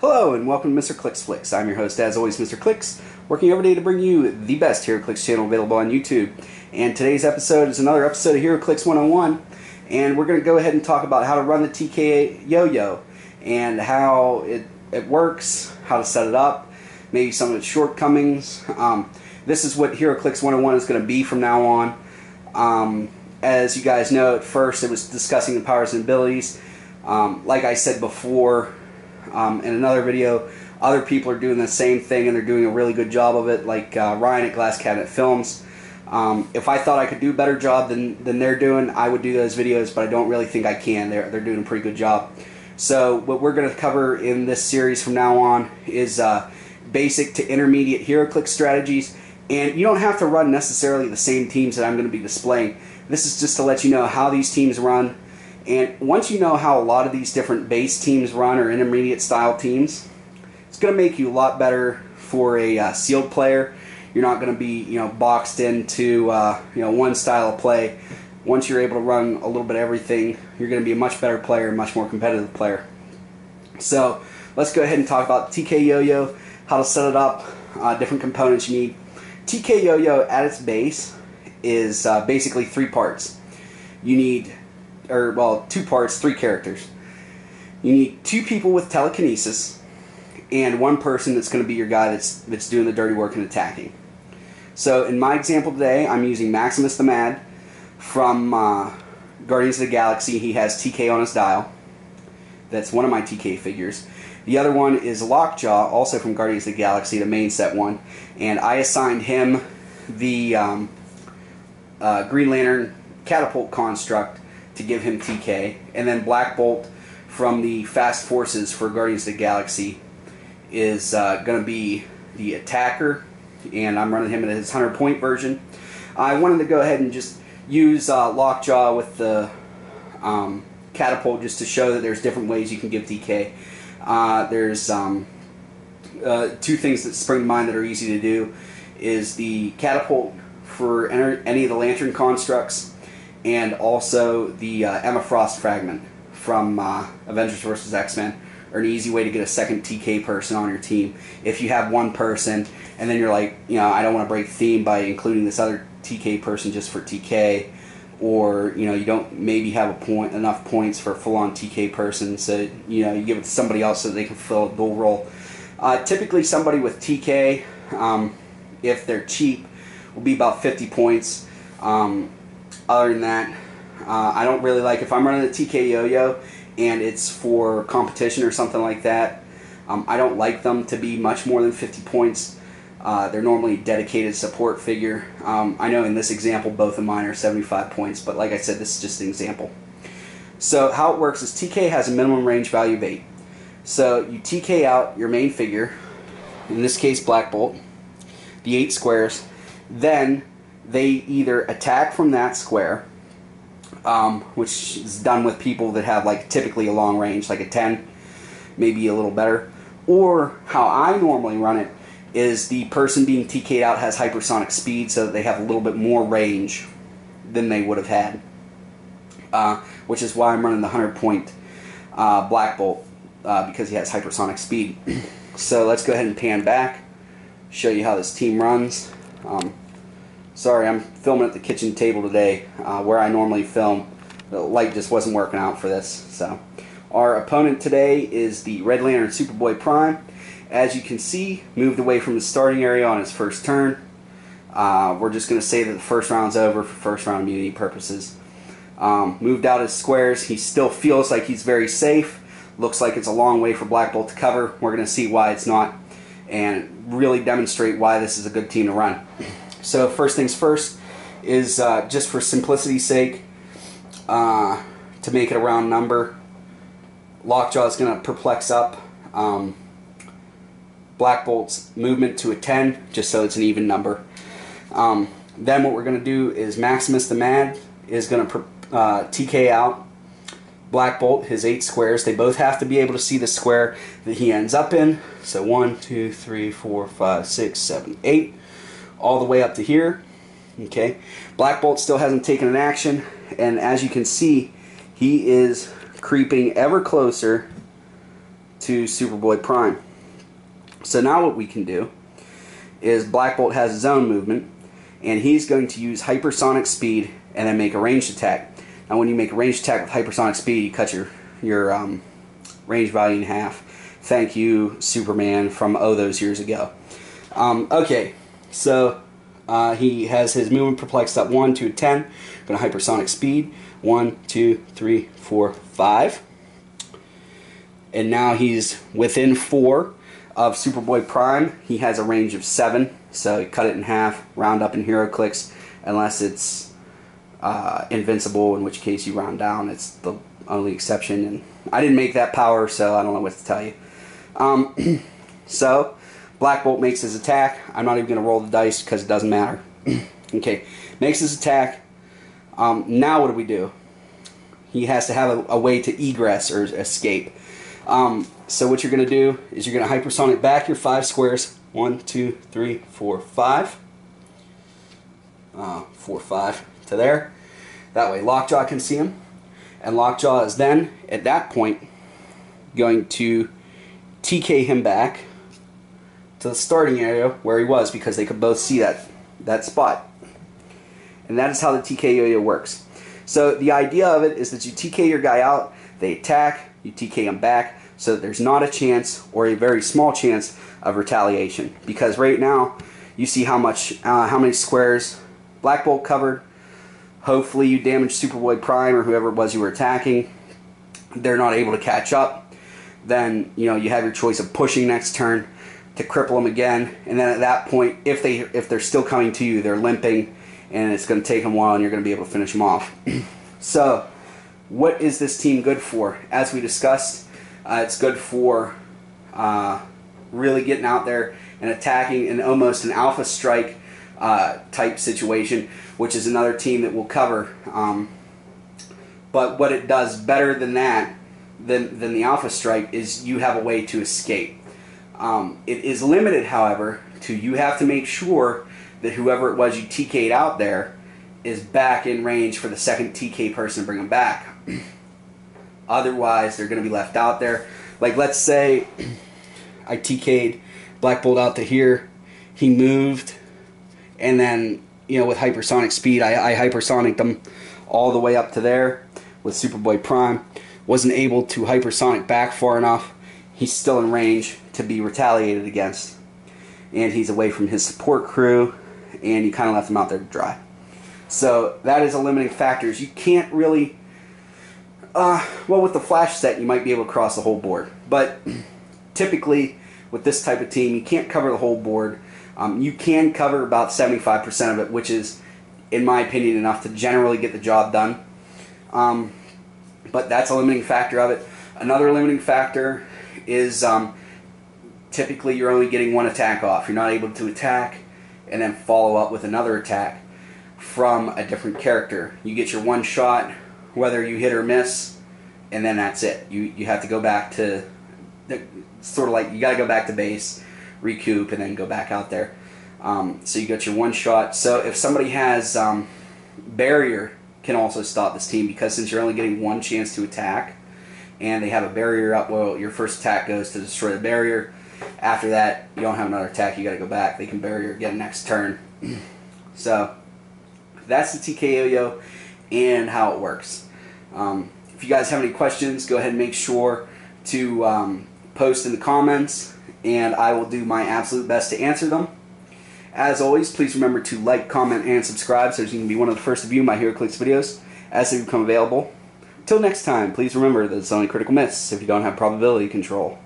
Hello and welcome to mr.clixflix. I'm your host, as always, Mr. Clicks, working every day to bring you the best Heroclix channel available on YouTube. And today's episode is another episode of Heroclix 101, and we're going to go ahead and talk about how to run the TK yo-yo and how it works, how to set it up, maybe some of its shortcomings. This is what Heroclix 101 is going to be from now on. As you guys know, at first it was discussing the powers and abilities. Like I said before, in another video, other people are doing the same thing and they're doing a really good job of it, like Ryan at Glass Cabinet Films. If I thought I could do a better job than they're doing, I would do those videos, but I don't really think I can. They're doing a pretty good job. So what we're going to cover in this series from now on is basic to intermediate Heroclix strategies, and you don't have to run necessarily the same teams that I'm going to be displaying. This is just to let you know how these teams run. And once you know how a lot of these different base teams run, or intermediate style teams, it's going to make you a lot better for a sealed player. You're not going to be boxed into one style of play. Once you're able to run a little bit of everything, you're going to be a much better player, a much more competitive player. So let's go ahead and talk about TK Yo-Yo, how to set it up, different components you need. TK Yo-Yo at its base is basically three parts. You need two parts, three characters. You need two people with telekinesis and one person that's going to be your guy that's doing the dirty work and attacking. So in my example today, I'm using Maximus the Mad from Guardians of the Galaxy. He has TK on his dial. That's one of my TK figures. The other one is Lockjaw, also from Guardians of the Galaxy, the main set one. And I assigned him the Green Lantern catapult construct to give him TK, and then Black Bolt from the Fast Forces for Guardians of the Galaxy is going to be the attacker, and I'm running him in his 100-point version. I wanted to go ahead and just use Lockjaw with the catapult just to show that there's different ways you can give TK. There's two things that spring to mind that are easy to do is the catapult for any of the Lantern constructs, and also the Emma Frost fragment from Avengers vs. X-Men are an easy way to get a second TK person on your team. If you have one person and then you're like, I don't want to break the theme by including this other TK person just for TK, or you don't maybe have enough points for a full-on TK person, so you give it to somebody else so they can fill a dual role. Typically somebody with TK, if they're cheap, will be about 50 points. Other than that, I don't really like, if I'm running a TK Yo-Yo and it's for competition or something like that, I don't like them to be much more than 50 points. They're normally a dedicated support figure. I know in this example both of mine are 75 points, but like I said, this is just an example. So how it works is TK has a minimum range value of 8. So you TK out your main figure, in this case Black Bolt, the 8 squares, then they either attack from that square, which is done with people that have typically a long range, like a 10, maybe a little better. Or how I normally run it is the person being TK'd out has hypersonic speed, so that they have a little bit more range than they would have had. Which is why I'm running the 100-point Black Bolt, because he has hypersonic speed. So let's go ahead and pan back, show you how this team runs. Sorry, I'm filming at the kitchen table today, where I normally film. The light just wasn't working out for this. So, our opponent today is the Red Lantern Superboy Prime. As you can see, moved away from the starting area on his first turn. We're just going to say that the first round's over for first round immunity purposes. Moved out his squares. He still feels like he's very safe. Looks like it's a long way for Black Bolt to cover. We're going to see why it's not, and really demonstrate why this is a good team to run. So first things first is just for simplicity's sake, to make it a round number, Lockjaw is going to perplex up Black Bolt's movement to a 10, just so it's an even number. Then what we're going to do is Maximus the Mad is going to TK out Black Bolt, his 8 squares. They both have to be able to see the square that he ends up in. So 1, 2, 3, 4, 5, 6, 7, 8. All the way up to here. Okay, Black Bolt still hasn't taken an action, and as you can see, he is creeping ever closer to Superboy Prime. So now what we can do is Black Bolt has his own movement, and he's going to use hypersonic speed and then make a ranged attack. Now when you make a ranged attack with hypersonic speed, you cut your range value in half. Thank you, Superman, from those years ago. Okay, so he has his movement perplexed up 1 to 10. Going to hypersonic speed 1, 2, 3, 4, 5. And now he's within 4 of Superboy Prime. He has a range of 7, so you cut it in half, round up in Heroclix, unless it's invincible, in which case you round down. It's the only exception, and I didn't make that power, so I don't know what to tell you. So Black Bolt makes his attack. I'm not even going to roll the dice because it doesn't matter. Okay, makes his attack. Now what do? He has to have a way to egress or escape. So what you're going to do is you're going to hypersonic back your 5 squares. 1, 2, 3, 4, 5. 4, 5 to there. That way Lockjaw can see him. And Lockjaw is then, at that point, going to TK him back to the starting area where he was, because they could both see that spot. And that is how the TK yo-yo works. So the idea of it is that you TK your guy out, they attack, you TK him back, so that there's not a chance, or a very small chance, of retaliation. Because right now, you see how many squares Black Bolt covered. Hopefully you damage Superboy Prime or whoever it was you were attacking. They're not able to catch up. Then you have your choice of pushing next turn to cripple them again, and then at that point, if they're still coming to you, they're limping, and it's going to take them a while, and you're going to be able to finish them off. So, what is this team good for? As we discussed, it's good for really getting out there and attacking in almost an alpha strike type situation, which is another team that we'll cover. But what it does better than that, than the alpha strike, is you have a way to escape. It is limited, however, to you have to make sure that whoever it was you TK'd out there is back in range for the second TK person to bring them back. Otherwise, they're going to be left out there. Like, let's say I TK'd Black Bolt out to here, he moved, and then, with hypersonic speed, I hypersonicked him all the way up to there with Superboy Prime. Wasn't able to hypersonic back far enough. He's still in range to be retaliated against, and he's away from his support crew, and you kind of left him out there to dry. So that is a limiting factor. You can't really, well, with the flash set you might be able to cross the whole board, but typically with this type of team you can't cover the whole board. You can cover about 75% of it, which is, in my opinion, enough to generally get the job done. But that's a limiting factor of it. Another limiting factor is typically you're only getting one attack off. You're not able to attack and then follow up with another attack from a different character. You get your one shot, whether you hit or miss, and then that's it. You have to go back to, sort of like, you got to go back to base, recoup, and then go back out there. So you got your one shot. So if somebody has barrier, can also stop this team, because since you're only getting one chance to attack and they have a barrier up, well, your first attack goes to destroy the barrier. After that, you don't have another attack, you got to go back. They can barrier again next turn. So that's the TK yo-yo and how it works. If you guys have any questions, go ahead and make sure to post in the comments, and I will do my absolute best to answer them. As always, please remember to like, comment, and subscribe so you can be one of the first to view my Heroclix videos as they become available. Till next time, please remember that it's only critical miss if you don't have probability control.